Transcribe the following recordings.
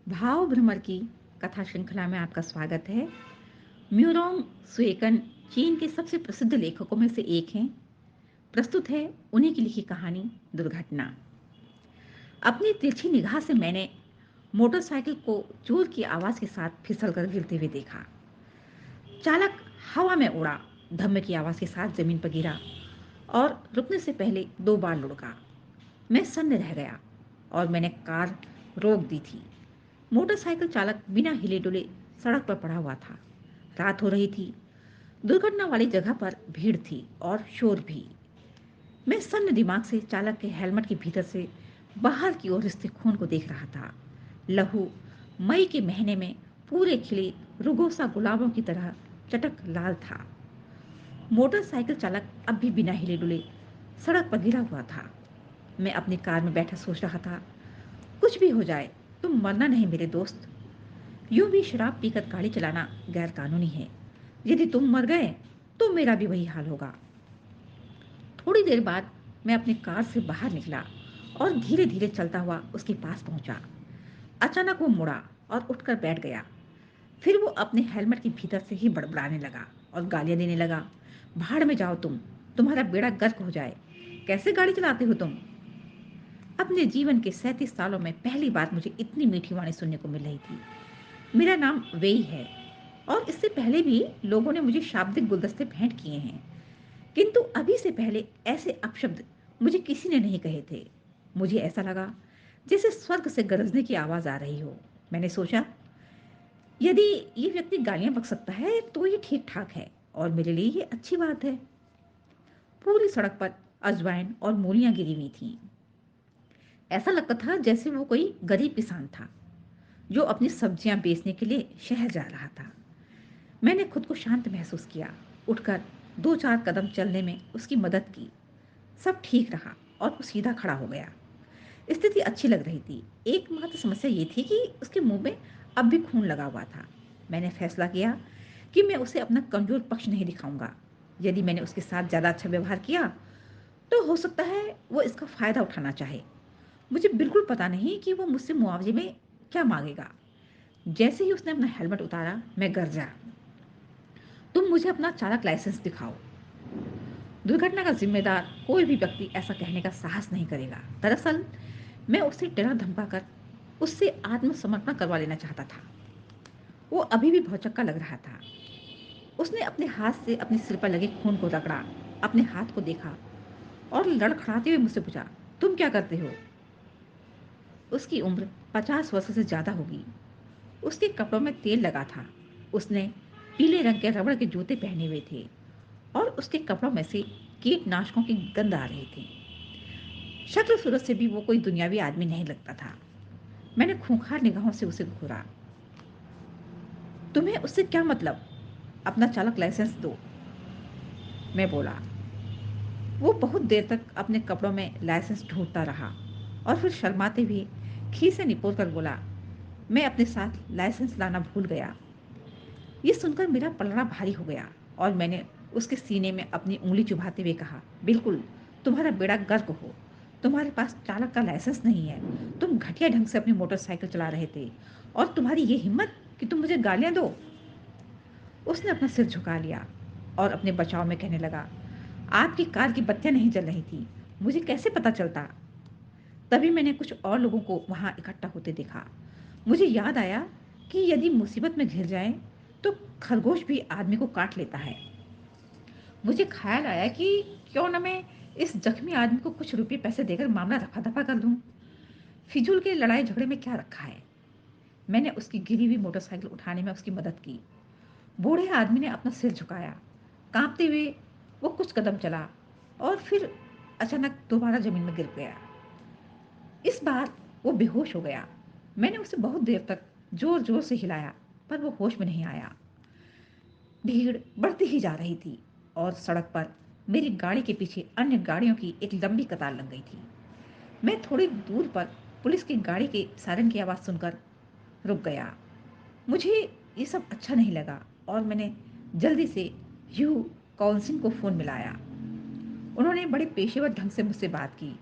भाव भ्रमर की कथा श्रृंखला में आपका स्वागत है। म्यूरोंग सुएकन चीन के सबसे प्रसिद्ध लेखकों में से एक हैं। प्रस्तुत है उन्हीं की लिखी कहानी दुर्घटना। अपनी तिरछी निगाह से मैंने मोटरसाइकिल को जोर की आवाज के साथ फिसल कर गिरते हुए देखा। चालक हवा में उड़ा, धम्म की आवाज के साथ जमीन पर गिरा और रुकने से पहले 2 बार लुढ़का। मैं सन्न रह गया और मैंने कार रोक दी थी। मोटरसाइकिल चालक बिना हिले डुले सड़क पर पड़ा हुआ था। रात हो रही थी। दुर्घटना वाली जगह पर भीड़ थी और शोर भी। मैं सन्न दिमाग से चालक के हेलमेट के भीतर से बाहर की ओर रिसते खून को देख रहा था। लहू मई के महीने में पूरे खिले रुगोसा गुलाबों की तरह चटक लाल था। मोटरसाइकिल चालक अब भी बिना हिले डुले सड़क पर गिरा हुआ था। मैं अपनी कार में बैठा सोच रहा था, कुछ भी हो जाए, तुम मरना नहीं मेरे दोस्त। यूं भी शराब पीकर गाड़ी चलाना गैर कानूनी है। यदि तुम मर गए तो मेरा भी वही हाल होगा। थोड़ी देर बाद मैं अपनी कार से बाहर निकला और धीरे धीरे चलता हुआ उसके पास पहुंचा। अचानक वो मुड़ा और उठकर बैठ गया। फिर वो अपने हेलमेट के भीतर से ही बड़बड़ाने लगा और गालियां देने लगा। भाड़ में जाओ तुम, तुम्हारा बेड़ा गर्क हो जाए। कैसे गाड़ी चलाते हो तुम? अपने जीवन के 37 सालों में पहली बार मुझे इतनी मीठी वाणी सुनने को मिल रही थी। मेरा नाम वेई है और इससे पहले भी लोगों ने मुझे शाब्दिक गुलदस्ते भेंट किए हैं, किंतु अभी से पहले ऐसे अपशब्द मुझे किसी ने नहीं कहे थे। मुझे ऐसा लगा जैसे स्वर्ग से गरजने की आवाज आ रही हो। मैंने सोचा, यदि ये व्यक्ति गालियां बक सकता है तो ये ठीक ठाक है और मेरे लिए ये अच्छी बात है। पूरी सड़क पर अजवाइन और मूलियां गिरी हुई थी। ऐसा लगता था जैसे वो कोई गरीब किसान था जो अपनी सब्जियां बेचने के लिए शहर जा रहा था। मैंने खुद को शांत महसूस किया। उठकर 2-4 कदम चलने में उसकी मदद की। सब ठीक रहा और वो सीधा खड़ा हो गया। स्थिति अच्छी लग रही थी। एकमात्र समस्या ये थी कि उसके मुंह में अब भी खून लगा हुआ था। मैंने फैसला किया कि मैं उसे अपना कमजोर पक्ष नहीं दिखाऊंगा। यदि मैंने उसके साथ ज़्यादा अच्छा व्यवहार किया तो हो सकता है वो इसका फ़ायदा उठाना चाहे। मुझे बिल्कुल पता नहीं कि वो मुझसे मुआवजे में क्या मांगेगा। जैसे ही उसने अपना हेलमेट उतारा, मैं गरजा, तुम मुझे अपना चालक लाइसेंस दिखाओ। दुर्घटना का जिम्मेदार कोई भी व्यक्ति ऐसा कहने का साहस नहीं करेगा। दरअसल मैं उसे डरा धमका कर उससे आत्मसमर्पण करवा लेना चाहता था। वो अभी भी भौचक्का लग रहा था। उसने अपने हाथ से अपने सिर पर लगे खून को रगड़ा, अपने हाथ को देखा और लड़खड़ाते हुए मुझसे पूछा, तुम क्या करते हो? उसकी उम्र 50 वर्ष से ज्यादा होगी। उसके कपड़ों में तेल लगा था। उसने पीले रंग के रबड़ के जूते पहने हुए थे और उसके कपड़ों में से कीटनाशकों की गंध आ रही थी। शक्ल सूरत से भी वो कोई दुनियावी आदमी नहीं लगता था। मैंने खूंखार निगाहों से उसे घूरा। तुम्हें उससे क्या मतलब? अपना चालक लाइसेंस दो, मैं बोला। वो बहुत देर तक अपने कपड़ों में लाइसेंस ढूंढता रहा और फिर शर्माते हुए खीसे निपोर कर बोला, मैं अपने साथ लाइसेंस लाना भूल गया। ये सुनकर मेरा पलड़ा भारी हो गया और मैंने उसके सीने में अपनी उंगली चुभाते हुए कहा, बिल्कुल, तुम्हारा बेड़ा गर्क हो। तुम्हारे पास चालक का लाइसेंस नहीं है। तुम घटिया ढंग से अपनी मोटरसाइकिल चला रहे थे और तुम्हारी ये हिम्मत कि तुम मुझे गालियां दो। उसने अपना सिर झुका लिया और अपने बचाव में कहने लगा, आपकी कार की बत्तियां नहीं जल रही थी, मुझे कैसे पता चलता? तभी मैंने कुछ और लोगों को वहां इकट्ठा होते देखा। मुझे याद आया कि यदि मुसीबत में घिर जाए तो खरगोश भी आदमी को काट लेता है। मुझे ख्याल आया कि क्यों न मैं इस जख्मी आदमी को कुछ रुपए पैसे देकर मामला रफा दफा कर दूं। फिजूल के लड़ाई झगड़े में क्या रखा है। मैंने उसकी गिरी हुई मोटरसाइकिल उठाने में उसकी मदद की। बूढ़े आदमी ने अपना सिर झुकाया। कांपते हुए वो कुछ कदम चला और फिर अचानक दोबारा जमीन में गिर गया। इस बार वो बेहोश हो गया। मैंने उसे बहुत देर तक जोर जोर से हिलाया, पर वो होश में नहीं आया। भीड़ बढ़ती ही जा रही थी और सड़क पर मेरी गाड़ी के पीछे अन्य गाड़ियों की एक लंबी कतार लग गई थी। मैं थोड़ी दूर पर पुलिस की गाड़ी के सायरन की आवाज़ सुनकर रुक गया। मुझे ये सब अच्छा नहीं लगा और मैंने जल्दी से ह्यू काउंसिल को फ़ोन मिलाया। उन्होंने बड़े पेशेवर ढंग से मुझसे बात की।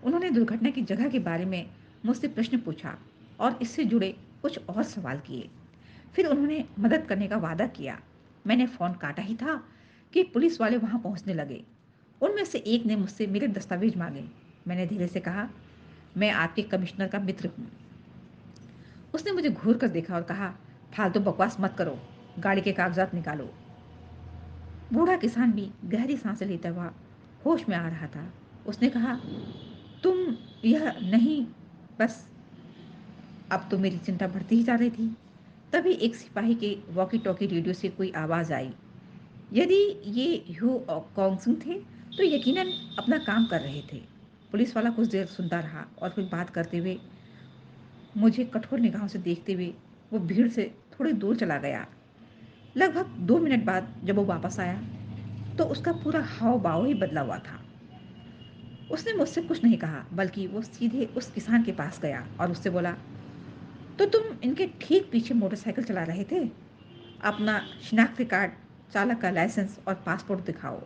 उन्होंने दुर्घटना की जगह के बारे में मुझसे प्रश्न पूछा और इससे जुड़े कुछ और सवाल किए। फिर उन्होंने मदद करने का वादा किया। मैंने फ़ोन काटा ही था कि पुलिस वाले वहाँ पहुँचने लगे। उनमें से एक ने मुझसे मेरे दस्तावेज मांगे। मैंने धीरे से कहा, मैं आपके कमिश्नर का मित्र हूँ। उसने मुझे घूर कर देखा और कहा, फालतू बकवास मत करो, गाड़ी के कागजात निकालो। बूढ़ा किसान भी गहरी सांसें लेता हुआ होश में आ रहा था। उसने कहा, तुम यह नहीं, बस। अब तो मेरी चिंता बढ़ती ही जा रही थी। तभी एक सिपाही के वॉकी टॉकी रेडियो से कोई आवाज़ आई। यदि ये ह्यू कॉन्गसिंग थे तो यकीनन अपना काम कर रहे थे। पुलिस वाला कुछ देर सुनता रहा और फिर बात करते हुए मुझे कठोर निगाहों से देखते हुए वो भीड़ से थोड़ी दूर चला गया। लगभग 2 मिनट बाद जब वो वापस आया तो उसका पूरा हाव भाव ही बदला हुआ था। उसने मुझसे कुछ नहीं कहा, बल्कि वो सीधे उस किसान के पास गया और उससे बोला, तो तुम इनके ठीक पीछे मोटरसाइकिल चला रहे थे? अपना शिनाख्ती कार्ड, चालक का लाइसेंस और पासपोर्ट दिखाओ।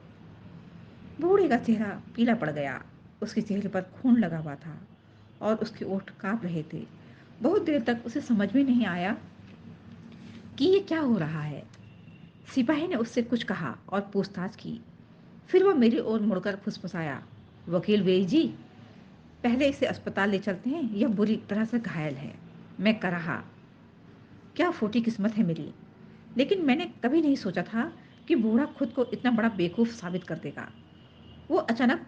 बूढ़े का चेहरा पीला पड़ गया। उसके चेहरे पर खून लगा हुआ था और उसके ओठ कांप रहे थे। बहुत देर तक उसे समझ में नहीं आया कि ये क्या हो रहा है। सिपाही ने उससे कुछ कहा और पूछताछ की। फिर वह मेरी ओर मुड़कर फुसफुसाया, वकील वेई जी, पहले इसे अस्पताल ले चलते हैं, यह बुरी तरह से घायल है। मैं कराहा, क्या फूटी किस्मत है मेरी। लेकिन मैंने कभी नहीं सोचा था कि बूढ़ा खुद को इतना बड़ा बेवकूफ़ साबित कर देगा। वो अचानक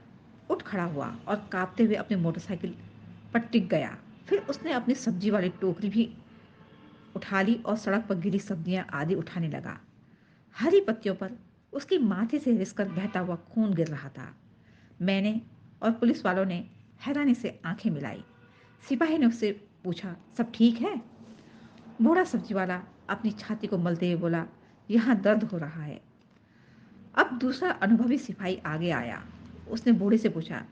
उठ खड़ा हुआ और कांपते हुए अपनी मोटरसाइकिल पर टिक गया। फिर उसने अपनी सब्जी वाली टोकरी भी उठा ली और सड़क पर गिरी सब्जियां आदि उठाने लगा। हरी पत्तियों पर उसकी माथे से रिसकर बहता हुआ खून गिर रहा था। मैंने और पुलिस वालों ने हैरानी से आंखें मिलाई। सिपाही ने उससे पूछा, सब ठीक है? बूढ़ा सब्जी वाला अपनी छाती को मलते हुए बोला, यहाँ दर्द हो रहा है। अब दूसरा अनुभवी सिपाही आगे आया। उसने बूढ़े से पूछा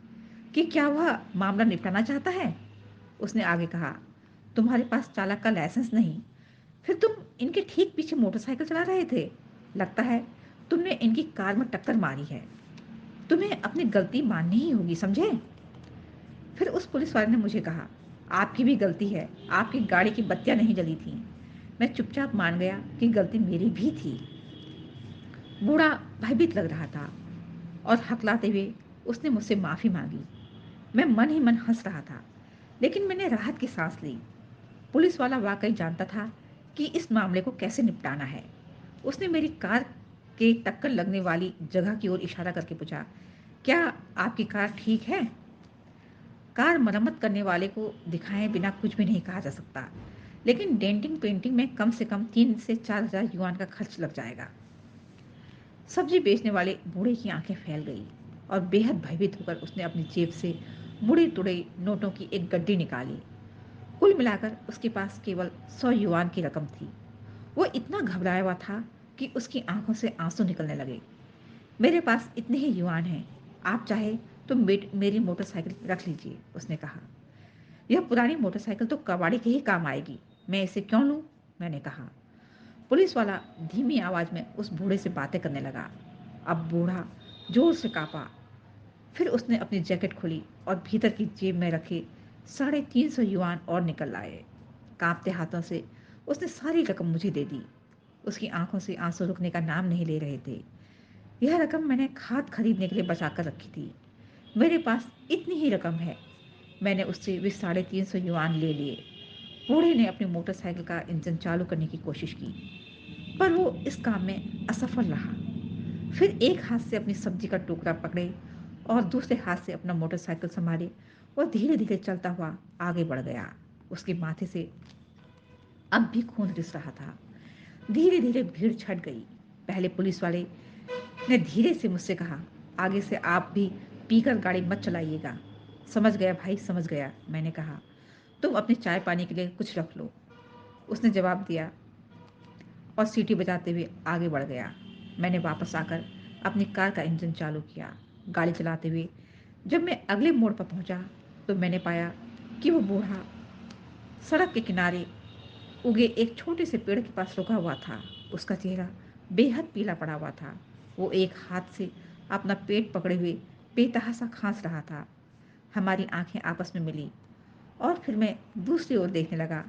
कि क्या वह मामला निपटाना चाहता है। उसने आगे कहा, तुम्हारे पास चालक का लाइसेंस नहीं, फिर तुम इनके ठीक पीछे मोटरसाइकिल चला रहे थे। लगता है तुमने इनकी कार में टक्कर मारी है। तुम्हें अपनी गलती माननी ही होगी, समझे? फिर उस पुलिस वाले ने मुझे कहा, आपकी भी गलती है, आपकी गाड़ी की बत्तियां नहीं जली थी। मैं चुपचाप मान गया कि गलती मेरी भी थी। बूढ़ा भयभीत लग रहा था और हकलाते हुए उसने मुझसे माफ़ी मांगी। मैं मन ही मन हंस रहा था, लेकिन मैंने राहत की सांस ली। पुलिस वाला वाकई जानता था कि इस मामले को कैसे निपटाना है। उसने मेरी कार के टक्कर लगने वाली जगह की ओर इशारा करके पूछा, क्या आपकी कार ठीक है? कार मरम्मत करने वाले को दिखाए बिना कुछ भी नहीं कहा जा सकता, लेकिन डेंटिंग पेंटिंग में कम से कम 3 से 4 हज़ार युआन का खर्च लग जाएगा। सब्जी बेचने वाले बूढ़े की आंखें फैल गई और बेहद भयभीत होकर उसने अपनी जेब से मुड़े तुड़े नोटों की एक गड्डी निकाली। कुल मिलाकर उसके पास केवल 100 युआन की रकम थी। वो इतना घबराया हुआ था कि उसकी आंखों से आंसू निकलने लगे। मेरे पास इतने ही युआन हैं, आप चाहे तो मेरी मोटरसाइकिल रख लीजिए, उसने कहा। यह पुरानी मोटरसाइकिल तो कबाड़ी के ही काम आएगी, मैं इसे क्यों लूं? मैंने कहा। पुलिस वाला धीमी आवाज में उस बूढ़े से बातें करने लगा। अब बूढ़ा जोर से कांपा। फिर उसने अपनी जैकेट खोली और भीतर की जेब में रखे 350 युआन और निकल लाए। कांपते हाथों से उसने सारी रकम मुझे दे दी। उसकी आंखों से आंसू रुकने का नाम नहीं ले रहे थे। यह रकम मैंने खाद खरीदने के लिए बचा कर रखी थी। मेरे पास इतनी ही रकम है। मैंने उससे वे 350 युआन ले लिए। बूढ़े ने अपनी मोटरसाइकिल का इंजन चालू करने की कोशिश की, पर वो इस काम में असफल रहा। फिर एक हाथ से अपनी सब्जी का टुकड़ा पकड़े और दूसरे हाथ से अपना मोटरसाइकिल संभाले और धीरे धीरे चलता हुआ आगे बढ़ गया। उसके माथे से अब भी खून रिस रहा था। धीरे धीरे भीड़ छट गई। पहले पुलिस वाले ने धीरे से मुझसे कहा, आगे से आप भी पीकर गाड़ी मत चलाइएगा। समझ गया भाई, समझ गया, मैंने कहा। तुम अपने चाय पानी के लिए कुछ रख लो, उसने जवाब दिया और सीटी बजाते हुए आगे बढ़ गया। मैंने वापस आकर अपनी कार का इंजन चालू किया। गाड़ी चलाते हुए जब मैं अगले मोड़ पर पहुंचा तो मैंने पाया कि वो बूढ़ा सड़क के किनारे उगे एक छोटे से पेड़ के पास रुका हुआ था। उसका चेहरा बेहद पीला पड़ा हुआ था। वो एक हाथ से अपना पेट पकड़े हुए बेतहासा खांस रहा था। हमारी आंखें आपस में मिली और फिर मैं दूसरी ओर देखने लगा।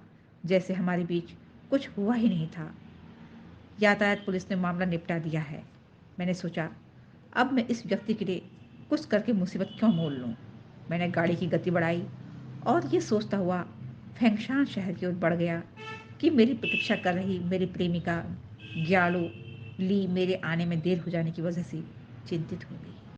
जैसे हमारे बीच कुछ हुआ ही नहीं था। यातायात पुलिस ने मामला निपटा दिया है। मैंने सोचा, अब मैं इस व्यक्ति के लिए कुछ करके मुसीबत क्यों मोल लूँ। मैंने गाड़ी की गति बढ़ाई और ये सोचता हुआ फैंगशान शहर की ओर बढ़ गया कि मेरी प्रतीक्षा कर रही मेरी प्रेमिका ग्यालो ली मेरे आने में देर हो जाने की वजह से चिंतित हो गई।